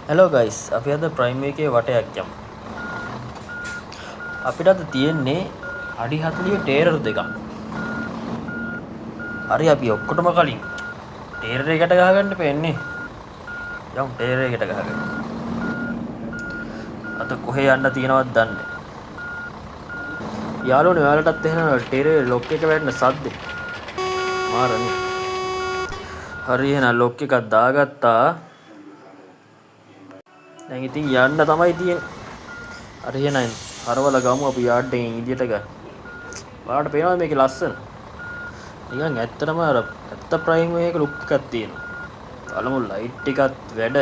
Hello guys, අපි අද prime එකේ වටයක් යමු. අපිට අද තියෙන්නේ අඩි 40 ටේරර් දෙකක්. හරි අපි ඔක්කොටම කලින් ටේරර් එකට ගහගන්න පෙන්නේ. යමු ටේරර් එකට ගහගන්න. අද කොහේ යන්න තියෙනවද දන්නේ නැහැ. යාළුවනේ ඔයාලටත් එහෙනම් ටේරර් ලොක් එක වැටෙන සද්දේ. මාරනේ. හරි එහෙනම් ලොක් එකක් දාගත්තා. දැන් ඉතින් යන්න තමයි තියෙන්නේ. හරි එහෙනම් හරවල ගමු අපි යාඩ් එකෙන් ඉදියට ගන්න. ඔයාලට පේනවද මේකේ ලස්සන? නිකන් ඇත්තටම අර ඇත්ත ප්‍රයිම් එකක ලුක් එකක් තියෙනවා. බලමු ලයිට් එකත් වැඩ.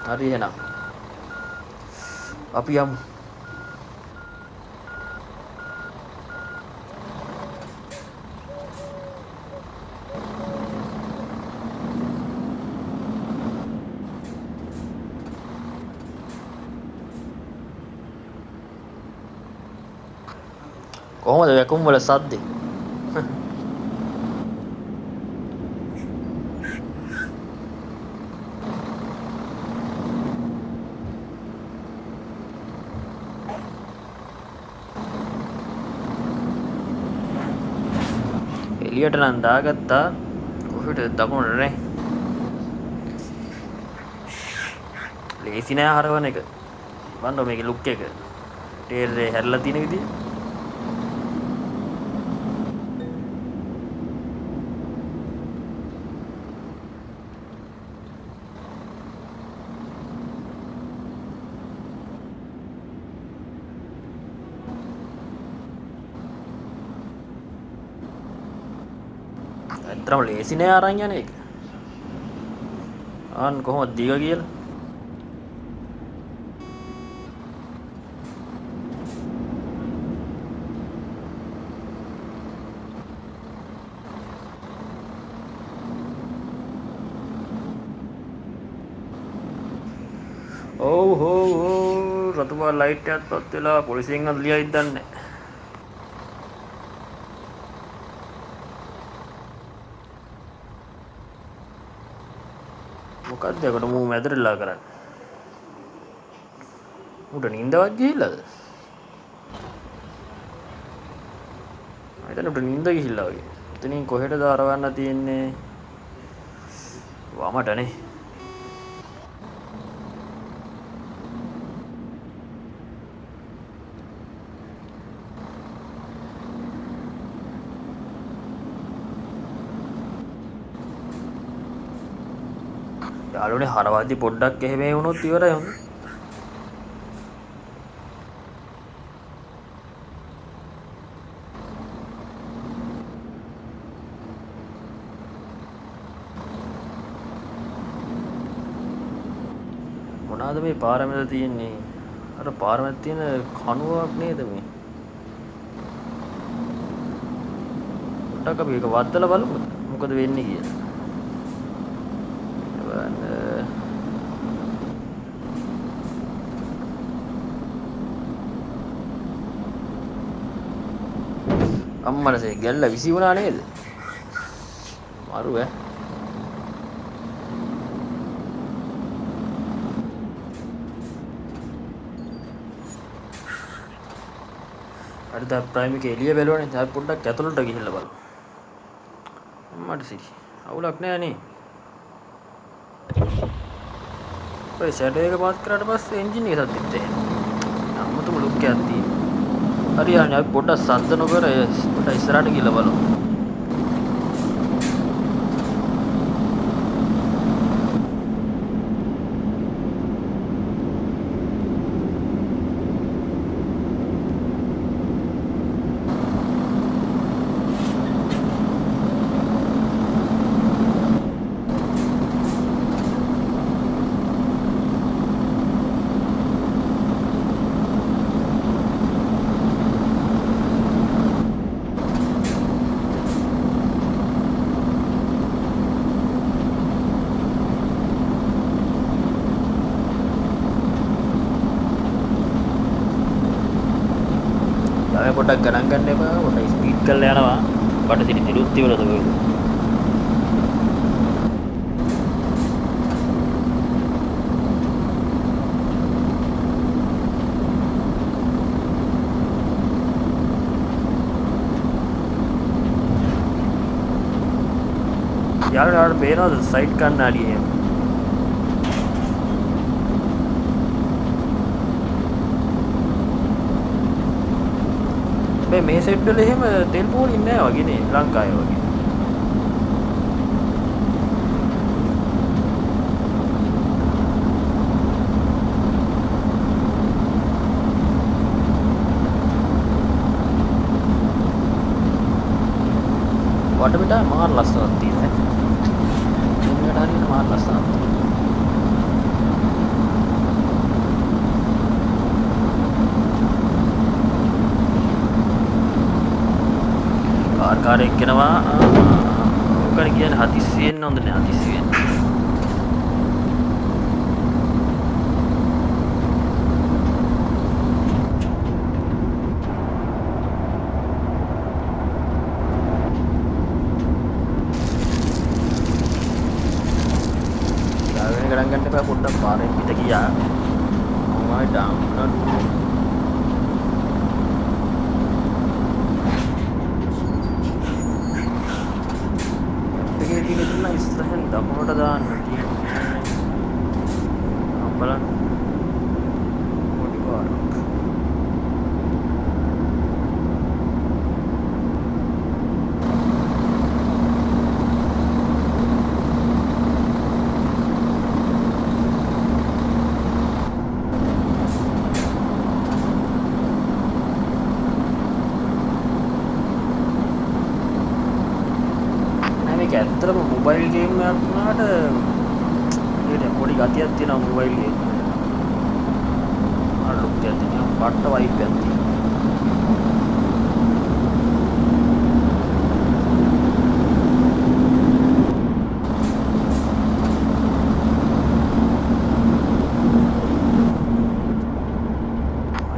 හරි එහෙනම් අපි යමු. කොහොමද වැකුම් වල සද්දේ? එළියට නම් දාගත්තා. කොහෙටද දකුණට නේ? ලේසි නෑ හරවන එක. බලන්න මේකේ ලුක් එක. ටේරේ හැරලා තියෙන විදිය. ඇත්තටම ලේසි නෑ අරන් යන එක. අන් කොහොමද දිග කියලා? ඔව් රතුපා ලයිට් එකත් පත් වෙලා පොලිසියෙන් අද ලියයිද දන්නේ නැහැ. මොකක්ද ඒකට මූ මැදටලා කරන්නේ? උඩ නින්දවත් ගිහිල්ලාද? ආයෙත් උඩ නින්ද ගිහිල්ලා වගේ. එතනින් කොහෙටද අරවන්න තියෙන්නේ? වමටනේ. යාළුවනේ හරවාදි පොඩ්ඩක් එහෙම වුණොත් ඉවරයි හොඳ. මොනවාද මේ පාරමෙද තියෙන්නේ? අර පාරමෙද තියෙන කණුවක් නේද මේ? පොඩ්ඩක් අපි ඒක වද්දලා බලමු. මොකද වෙන්නේ කියලා. අම්මලසේ ගැල්ල විසි වුණා නේද? මරු ඈ. හරි දැන් ප්‍රයිම් එකේ එළිය බැලුවනේ. දැන් පොඩ්ඩක් ඇතුළට ගිහිල්ලා බලමු. අම්මට සිරි. අවුලක් නෑ නේ. ඔය ෂැඩෝ එක පාත් කරාට පස්සේ එන්ජින් එක සද්දෙත් එන්නේ. අම්මතුම ලුක් එකක් තියෙනවා. හරි යන්නේ අපි පොඩ්ඩක් සද්ද නොකර පොඩ්ඩක් ඉස්සරහට ගිහලා බලමු. ළමයි පොඩ්ඩක් ගණන් ගන්න එපා. පොඩ්ඩක් ස්පීඩ් කරලා යනවා. බඩසිරි තිරුත් ඉවරද ඔය. යාළුවාට පේනවද සයිඩ් කන්නාඩිය එහෙම? මේ සෙට් වල එහෙම තෙල් පෝලින් නෑ වගේනේ ලංකාවේ වගේ. වටපිටාව මාර ලස්සනක් තියෙනවා. මේකට හරියට මාර ලස්සනක් තියෙනවා. කාර්කාරයෙක් කෙනවා ඔකන කියන්නේ හදිස්සියෙන් හොඳ නෑ හදිස්සියෙන්. යාවෙන ගණන් ගන්න එපා පොඩ්ඩක් පාරෙන් පිට ගියා. මම ආයි ඩාම් ඉස්සරහෙන් දකුණට දාන්න තියෙන්නේ බලන්න පොඩි පාරක් ඇත්තටම මොබයිල් ගේම් එකක් වුණාට ඒකට පොඩි ගතියක් තියෙනවා මොබයිල් ගේම් වල. අර ලුක් එකක් තියෙනවා පට්ට වයිබ් එකක් තියෙනවා.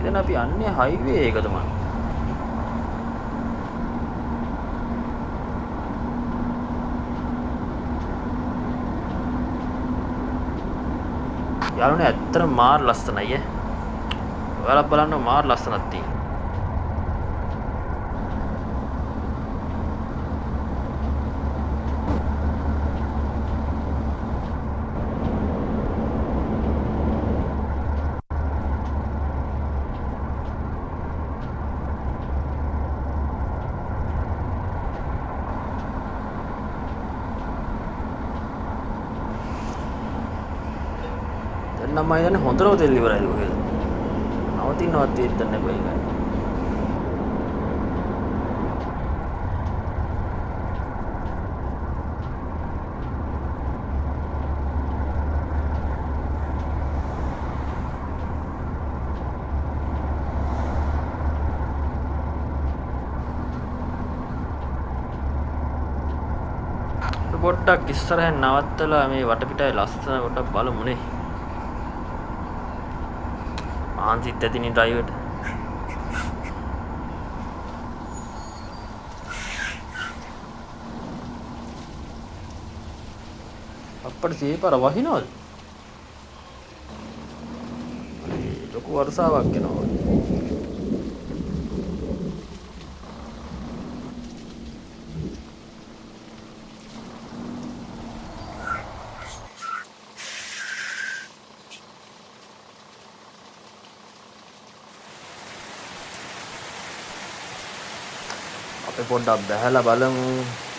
දැන් අපි යන්නේ හයිවේ එකද මම. යාළුවනේ ඇත්තටම මාර ලස්සනයි ඈ. ඔයාලා බලන්න මාර ලස්සනක් තියෙනවා. නම් මම හිතන්නේ හොඳටම තෙල් ඉවරයිද කොහෙද? නවතින්නවත් තියෙද්ද නැපයි ගන්න. පොඩ්ඩක් ඉස්සරහින් නවත්තලා මේ වටපිටාවේ ලස්සන පොඩ්ඩක් බලමුනේ. ආන්සිත් ඇතිනේ ඩ්‍රයිවර්ට. අප්පට සීපාර වහිනවද? ලොකු වර්ෂාවක් එනවා. අපි පොඩ්ඩක් බැහැලා බලමු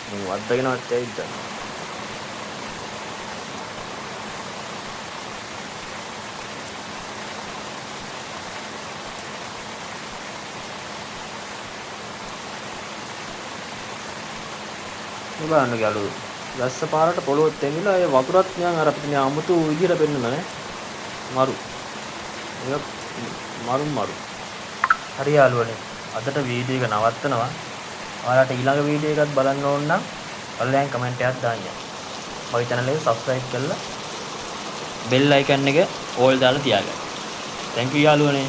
මේ වද්දගෙනවත් ඇයිද? මේ බලන්න ගලු වැස්ස පාරට පොළොව තෙමිලා ඒ වතුරත් නිකන් අර අපිට නිකන් අමුතු විදිහට පෙන්නන නේ මරු. ඒක මරු. හරි යාළුවනේ අදට වීඩියෝ එක නවත්තනවා. ඔයාලට ඊළඟ වීඩියෝ එකත් බලන්න ඕන නම් ඔයාලෙන් කමෙන්ට් එකක් දාන්න. මගේ channel එක subscribe කරලා bell icon එක all දාලා තියාගන්න. thank you යාළුවනේ.